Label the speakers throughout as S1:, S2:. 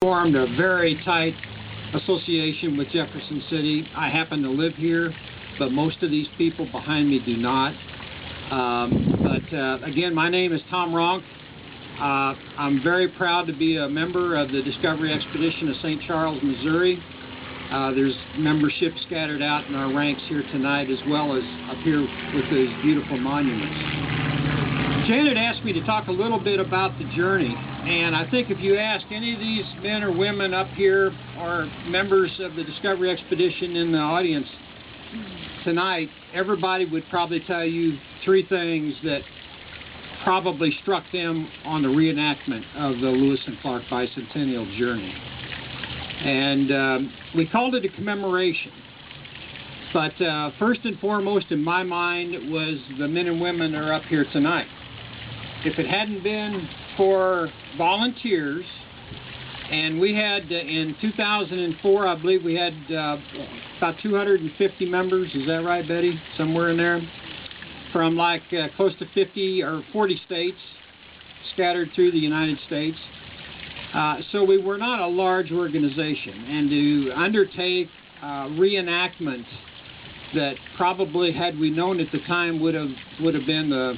S1: Formed a very tight association with Jefferson City. I happen to live here, but most of these people behind me do not. Again, my name is Tom Ronk. I'm very proud to be a member of the Discovery Expedition of St. Charles, Missouri. There's membership scattered out in our ranks here tonight, as well as up here with these beautiful monuments. Janet asked me to talk a little bit about the journey, and I think if you ask any of these men or women up here or members of the Discovery Expedition in the audience tonight, everybody would probably tell you three things that probably struck them on the reenactment of the Lewis and Clark Bicentennial Journey. And we called it a commemoration. But first and foremost in my mind was the men and women that are up here tonight. If it hadn't been for volunteers, and we had, in 2004, I believe we had about 250 members, is that right, Betty? Somewhere in there? From like close to 50 or 40 states scattered through the United States. So we were not a large organization, and to undertake reenactment that probably, had we known at the time, would have been a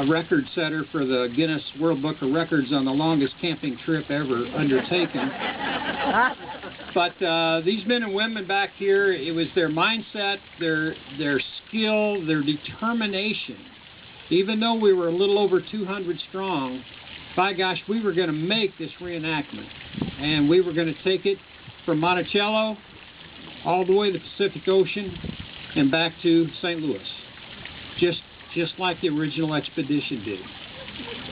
S1: record setter for the Guinness World Book of Records on the longest camping trip ever undertaken. But these men and women back here, it was their mindset, their skill, their determination. Even though we were a little over 200 strong, by gosh, we were going to make this reenactment. And we were going to take it from Monticello all the way to the Pacific Ocean and back to St. Louis. Just like the original expedition did.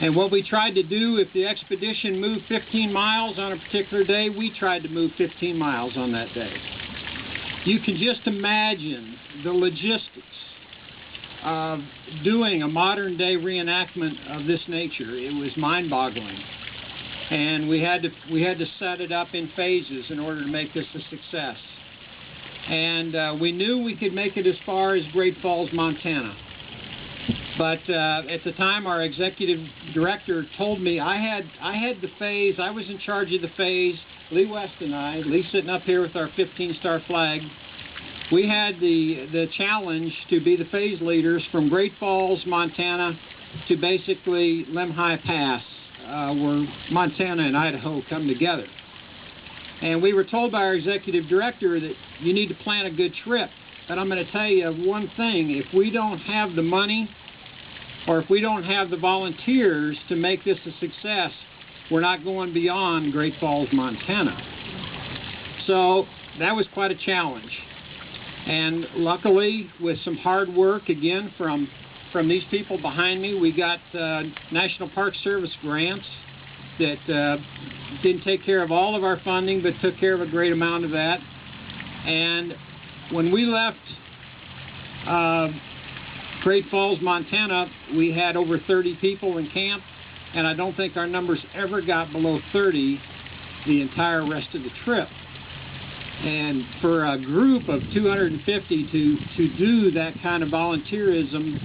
S1: And what we tried to do, if the expedition moved 15 miles on a particular day, we tried to move 15 miles on that day. You can just imagine the logistics of doing a modern day reenactment of this nature. It was mind-boggling. And we had to set it up in phases in order to make this a success. And we knew we could make it as far as Great Falls, Montana. But at the time, our executive director told me I had the phase. I was in charge of the phase. Lee West and I, Lee sitting up here with our 15-star flag, we had the challenge to be the phase leaders from Great Falls, Montana, to basically Lemhi Pass, where Montana and Idaho come together. And we were told by our executive director that you need to plan a good trip. But I'm going to tell you one thing: if we don't have the money, or if we don't have the volunteers to make this a success, we're not going beyond Great Falls, Montana. So that was quite a challenge. And luckily, with some hard work, again, from these people behind me, we got National Park Service grants that didn't take care of all of our funding, but took care of a great amount of that. And when we left Great Falls, Montana, we had over 30 people in camp, and I don't think our numbers ever got below 30 the entire rest of the trip. And for a group of 250 to do that kind of volunteerism,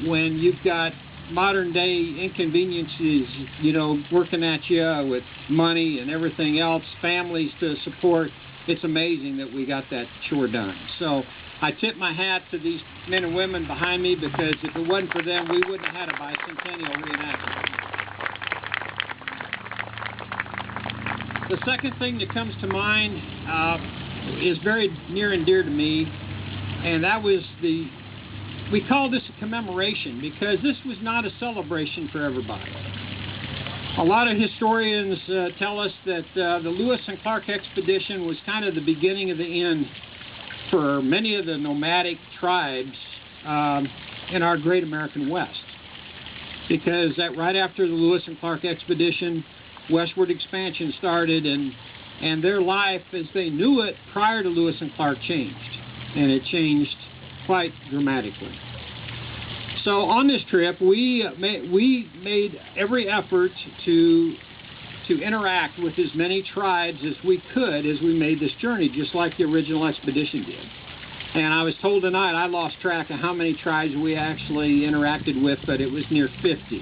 S1: when you've got modern day inconveniences, you know, working at you with money and everything else, families to support, it's amazing that we got that chore done. So I tip my hat to these men and women behind me, because if it wasn't for them, we wouldn't have had a bicentennial reenactment. The second thing that comes to mind is very near and dear to me, and that was we call this a commemoration because this was not a celebration for everybody. A lot of historians tell us that the Lewis and Clark expedition was kind of the beginning of the end for many of the nomadic tribes in our great American West. Because right after the Lewis and Clark expedition, westward expansion started, and their life as they knew it prior to Lewis and Clark changed. And it changed quite dramatically. So on this trip, we made every effort to interact with as many tribes as we could as we made this journey, just like the original expedition did. And I was told tonight, I lost track of how many tribes we actually interacted with, but it was near 50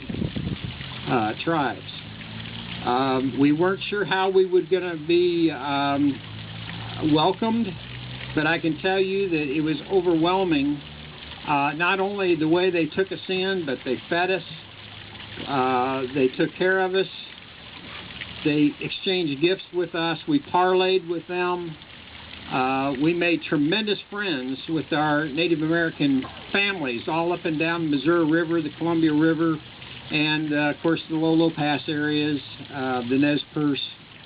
S1: tribes. We weren't sure how we were going to be welcomed, but I can tell you that it was overwhelming. Not only the way they took us in, but they fed us, they took care of us, they exchanged gifts with us, we parlayed with them. We made tremendous friends with our Native American families all up and down the Missouri River, the Columbia River, and of course the Lolo Pass areas, the Nez Perce,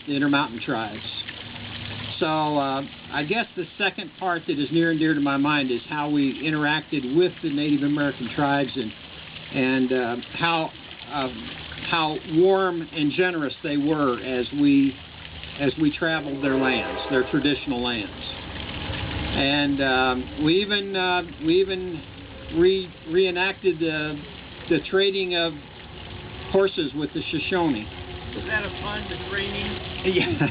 S1: the Intermountain tribes. So I guess the second part that is near and dear to my mind is how we interacted with the Native American tribes, and how warm and generous they were as we traveled their lands, their traditional lands. And we even reenacted the trading of horses with the Shoshone.
S2: Was that a fun, the training?
S1: Yeah.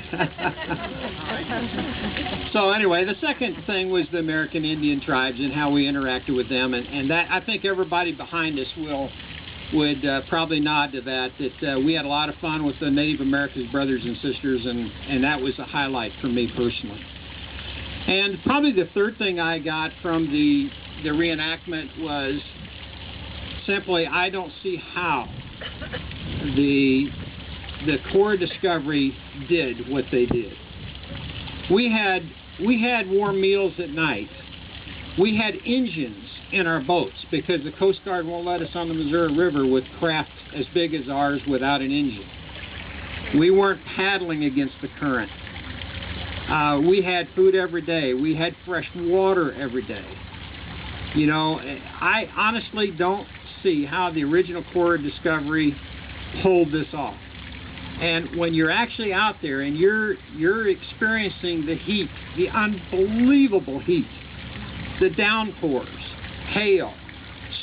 S1: So anyway, the second thing was the American Indian tribes and how we interacted with them, and that, I think everybody behind us would probably nod to that we had a lot of fun with the Native Americans, brothers and sisters, and that was a highlight for me personally. And probably the third thing I got from the reenactment was simply, I don't see how the Corps Discovery did what they did. We had warm meals at night. We had engines in our boats because the Coast Guard won't let us on the Missouri River with craft as big as ours without an engine. We weren't paddling against the current. We had food every day. We had fresh water every day. You know, I honestly don't see how the original Corps Discovery pulled this off. And when you're actually out there and you're experiencing the heat, the unbelievable heat, the downpours, hail,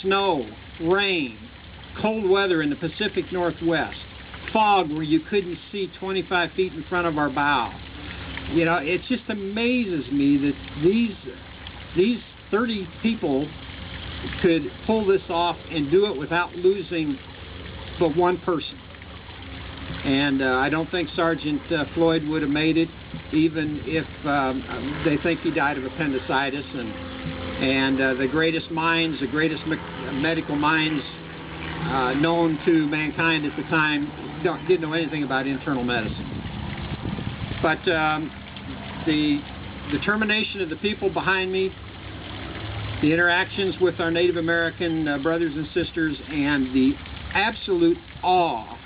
S1: snow, rain, cold weather in the Pacific Northwest, fog where you couldn't see 25 feet in front of our bow. You know, it just amazes me that these 30 people could pull this off and do it without losing but one person. And I don't think Sergeant Floyd would have made it, even if they think he died of appendicitis. And the greatest minds, the greatest medical minds known to mankind at the time didn't know anything about internal medicine. But the determination of the people behind me, the interactions with our Native American brothers and sisters, and the absolute awe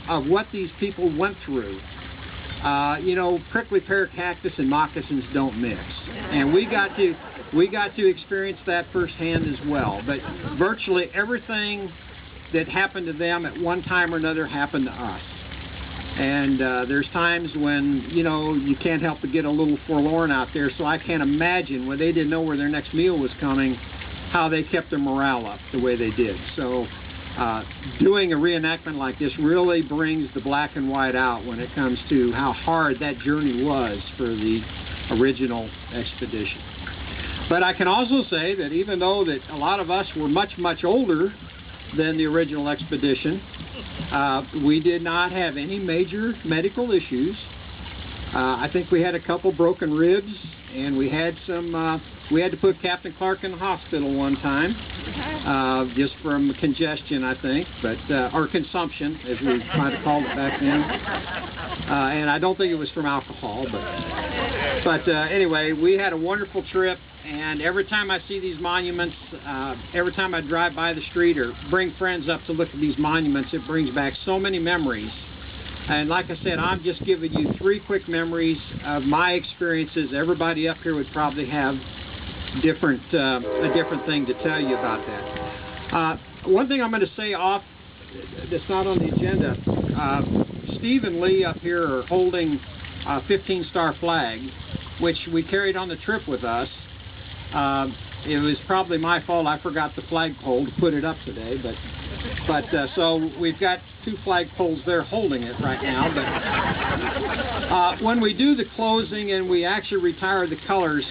S1: of what these people went through. You know, prickly pear cactus and moccasins don't mix, and we got to experience that firsthand as well. But virtually everything that happened to them at one time or another happened to us. And there's times when, you know, you can't help but get a little forlorn out there. So I can't imagine when they didn't know where their next meal was coming, how they kept their morale up the way they did. So doing a reenactment like this really brings the black and white out when it comes to how hard that journey was for the original expedition. But I can also say that even though that a lot of us were much, much older than the original expedition, we did not have any major medical issues. I think we had a couple broken ribs, and we had some. We had to put Captain Clark in the hospital one time, just from congestion, I think, but or consumption, as we might have called it back then. And I don't think it was from alcohol, but anyway, we had a wonderful trip. And every time I see these monuments, every time I drive by the street or bring friends up to look at these monuments, it brings back so many memories. And like I said, I'm just giving you 3 quick memories of my experiences. Everybody up here would probably have a different thing to tell you about that. One thing I'm going to say off that's not on the agenda, Steve and Lee up here are holding a 15-star flag, which we carried on the trip with us. It was probably my fault. I forgot the flagpole to put it up today, but so we've got 2 flagpoles there holding it right now. But when we do the closing and we actually retire the colors,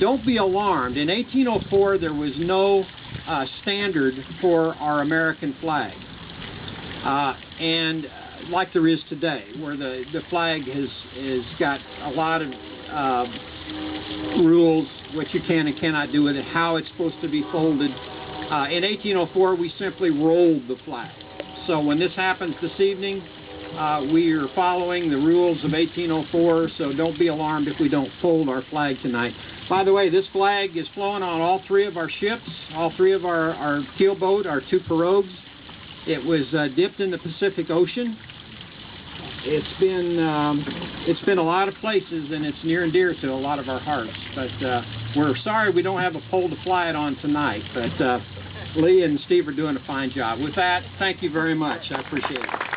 S1: don't be alarmed. In 1804, there was no standard for our American flag, and like there is today, where the flag has got a lot of rules, what you can and cannot do with it, how it's supposed to be folded. In 1804, we simply rolled the flag. So when this happens this evening, we are following the rules of 1804, so don't be alarmed if we don't fold our flag tonight. By the way, this flag is flown on all three of our ships, all three of our keelboat, our two pirogues. It was dipped in the Pacific Ocean. It's been a lot of places, and it's near and dear to a lot of our hearts. But we're sorry we don't have a pole to fly it on tonight. But Lee and Steve are doing a fine job. With that, thank you very much. I appreciate it.